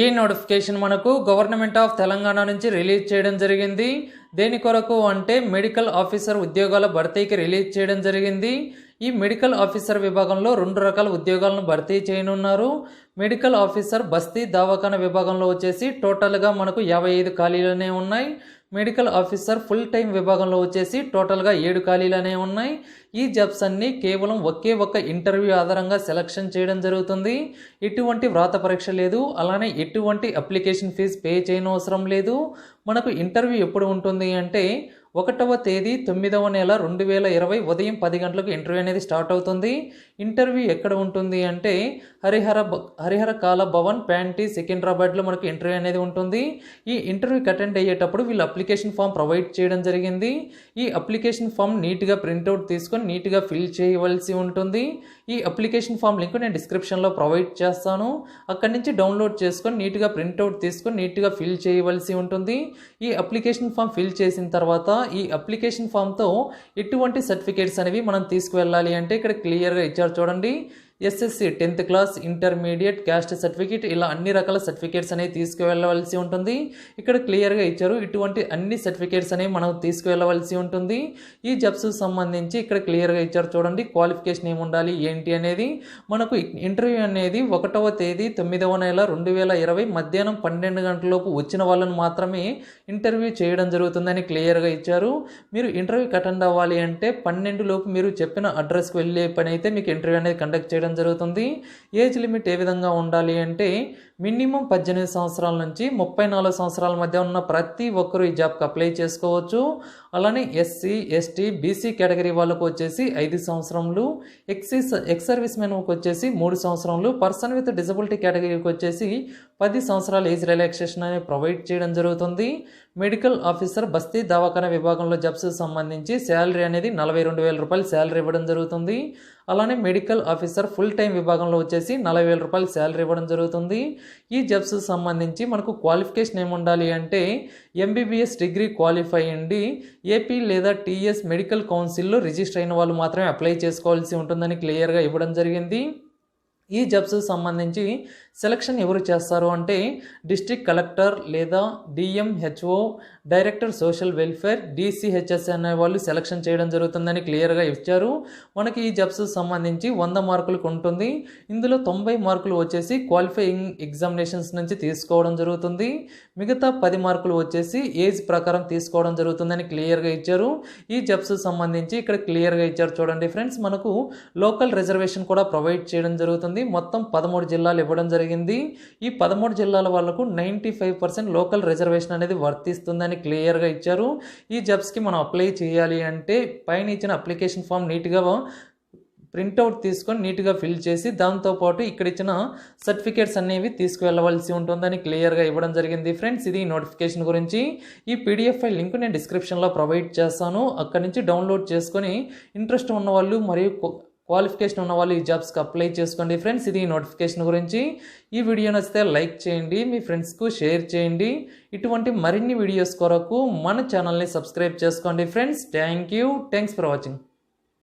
ఈ నోటిఫికేషన్ మనకు government of Telangana నుంచి రిలీజ్ చేయడం జరిగింది. దేని కొరకు అంటే మెడికల్ ఆఫీసర్ ఉద్యోగాల భర్తీకి రిలీజ్ చేయడం జరిగింది. ఈ మెడికల్ ఆఫీసర్ విభాగంలో 2 రకాల ఉద్యోగాలను భర్తీ చేయనున్నారు. మెడికల్ ఆఫీసర్ బస్తీ దవాఖానా విభాగంలో వచ్చేసి టోటల్గా మనకు 55 ఖాళీలనే ఉన్నాయి. మెడికల్ ఆఫీసర్ ఫుల్ టైం విభాగంలో వచ్చేసి టోటల్గా 7 ఖాళీలనే ఉన్నాయి. ఈ జాబ్స్ అన్నీ కేవలం ఒకే ఒక్క ఇంటర్వ్యూ ఆధారంగా సెలక్షన్ చేయడం జరుగుతుంది. ఎటువంటి వ్రాత పరీక్ష లేదు, అలానే ఎటువంటి అప్లికేషన్ ఫీజు పే చేయనవసరం లేదు. మనకు ఇంటర్వ్యూ ఎప్పుడు ఉంటుంది అంటే 1వ తేదీ 9వ నెల 2020 ఉదయం 10 గంటలకు ఇంటర్వ్యూ అనేది స్టార్ట్ అవుతుంది. ఇంటర్వ్యూ ఎక్కడ ఉంటుంది అంటే హరిహర కాల భవన్ ప్యాంటీ సికింద్రాబాద్లో మనకు ఇంటర్వ్యూ అనేది ఉంటుంది. ఈ ఇంటర్వ్యూకి అటెండ్ అయ్యేటప్పుడు వీళ్ళు అప్లికేషన్ ఫామ్ ప్రొవైడ్ చేయడం జరిగింది. ఈ అప్లికేషన్ ఫామ్ నీట్గా ప్రింట్అవుట్ తీసుకొని నీట్గా ఫిల్ చేయవలసి ఉంటుంది. ఈ అప్లికేషన్ ఫామ్ లింక్ నేను డిస్క్రిప్షన్లో ప్రొవైడ్ చేస్తాను. అక్కడి నుంచి డౌన్లోడ్ చేసుకొని నీట్గా ప్రింట్అవుట్ తీసుకొని నీట్గా ఫిల్ చేయవలసి ఉంటుంది. ఈ అప్లికేషన్ ఫామ్ ఫిల్ చేసిన తర్వాత ఈ అప్లికేషన్ ఫామ్తో ఎటువంటి సర్టిఫికేట్స్ అనేవి మనం తీసుకువెళ్ళాలి అంటే ఇక్కడ క్లియర్గా ఇచ్చారు చూడండి. SSC 10th class, intermediate, caste certificate, ఇలా అన్ని రకాల సర్టిఫికేట్స్ అనేవి తీసుకువెళ్ళవలసి ఉంటుంది. ఇక్కడ క్లియర్గా ఇచ్చారు, ఇటువంటి అన్ని సర్టిఫికేట్స్ అనేవి మనం తీసుకువెళ్ళవలసి ఉంటుంది. ఈ జాబ్స్ సంబంధించి ఇక్కడ క్లియర్గా ఇచ్చారు చూడండి, క్వాలిఫికేషన్ ఏమి ఉండాలి ఏంటి అనేది. మనకు ఇంటర్వ్యూ అనేది 1వ తేదీ 9వ నెల 2020 మధ్యాహ్నం 12 గంటలలోపు వచ్చిన వాళ్ళని మాత్రమే ఇంటర్వ్యూ చేయడం జరుగుతుందని క్లియర్గా ఇచ్చారు. మీరు ఇంటర్వ్యూకి అటెండ్ అవ్వాలి అంటే 12 లోపు మీరు చెప్పిన అడ్రస్కి వెళ్ళే పని అయితే మీకు ఇంటర్వ్యూ అనేది కండక్ట్ చేయడం జరుగుతుంది. ఏజ్ లిమిట్ ఏ విధంగా ఉండాలి అంటే మినిమం 18 సంవత్సరాల నుంచి 34 సంవత్సరాల మధ్య ఉన్న ప్రతి ఒక్కరూ ఈ జాబ్కి అప్లై చేసుకోవచ్చు. అలానే ఎస్సీ, ఎస్టీ, బీసీ కేటగిరీ వాళ్ళకు వచ్చేసి 5 సంవత్సరములు, ఎక్స్ సర్వీస్ మెన్కి వచ్చేసి 3 సంవత్సరములు, పర్సన్ విత్ డిజబిలిటీ కేటగిరీకి వచ్చేసి 10 సంవత్సరాల ఏజ్ రిలాక్సేషన్ అనేది ప్రొవైడ్ చేయడం జరుగుతుంది. మెడికల్ ఆఫీసర్ బస్తీ దవాఖానా విభాగంలో జాబ్స్ సంబంధించి శాలరీ అనేది 42,000 రూపాయలు శాలరీ ఇవ్వడం జరుగుతుంది. అలానే మెడికల్ ఆఫీసర్ ఫుల్ టైం విభాగంలో వచ్చేసి 40,000 రూపాయలు శాలరీ ఇవ్వడం జరుగుతుంది. ఈ జాబ్స్ సంబంధించి మనకు క్వాలిఫికేషన్ ఏమి ఉండాలి అంటే ఎంబీబీఎస్ డిగ్రీ క్వాలిఫై అయ్యండి ఏపీ లేదా టీఎస్ మెడికల్ కౌన్సిల్లో రిజిస్టర్ అయిన వాళ్ళు మాత్రమే అప్లై చేసుకోవాల్సి ఉంటుందని క్లియర్గా ఇవ్వడం జరిగింది. ఈ జాబ్స్ సంబంధించి సెలక్షన్ ఎవరు చేస్తారు అంటే డిస్ట్రిక్ట్ కలెక్టర్ లేదా DMHO, director social welfare, DCHS అనే వాళ్ళు సెలక్షన్ చేయడం జరుగుతుందని క్లియర్గా ఇచ్చారు. మనకి ఈ జాబ్స్ సంబంధించి 100 మార్కులకు ఉంటుంది. ఇందులో 90 మార్కులు వచ్చేసి క్వాలిఫైయింగ్ ఎగ్జామినేషన్స్ నుంచి తీసుకోవడం జరుగుతుంది. మిగతా 10 మార్కులు వచ్చేసి ఏజ్ ప్రకారం తీసుకోవడం జరుగుతుందని క్లియర్గా ఇచ్చారు. ఈ జాబ్స్ సంబంధించి ఇక్కడ క్లియర్గా ఇచ్చారు చూడండి ఫ్రెండ్స్. మనకు లోకల్ రిజర్వేషన్ కూడా ప్రొవైడ్ చేయడం జరుగుతుంది. మొత్తం 13 జిల్లాలు ఇవ్వడం జరిగింది. ఈ 13 జిల్లాల వాళ్ళకు 95% లోకల్ రిజర్వేషన్ అనేది వర్తిస్తుందని క్లియర్గా ఇచ్చారు. ఈ జాబ్స్కి మనం అప్లై చేయాలి అంటే పైన ఇచ్చిన అప్లికేషన్ ఫామ్ నీట్గా ప్రింట్అవుట్ తీసుకొని నీట్గా ఫిల్ చేసి దాంతోపాటు ఇక్కడ ఇచ్చిన సర్టిఫికేట్స్ అనేవి తీసుకువెళ్ళవలసి ఉంటుందని క్లియర్గా ఇవ్వడం జరిగింది ఫ్రెండ్స్. ఇది నోటిఫికేషన్ గురించి. ఈ పీడిఎఫ్ ఫైల్ లింక్ నేను డిస్క్రిప్షన్లో ప్రొవైడ్ చేస్తాను. అక్కడి నుంచి డౌన్లోడ్ చేసుకొని ఇంట్రెస్ట్ ఉన్నవాళ్ళు మరియు క్వాలిఫికేషన్ ఉన్న వాళ్ళు ఈ జాబ్స్కి అప్లై చేసుకోండి ఫ్రెండ్స్. ఇది నోటిఫికేషన్ గురించి. ఈ వీడియో నచ్చితే లైక్ చేయండి, మీ ఫ్రెండ్స్కు షేర్ చేయండి. ఇటువంటి మరిన్ని వీడియోస్ కొరకు మన ఛానల్ని సబ్స్క్రైబ్ చేసుకోండి ఫ్రెండ్స్. Thanks for watching.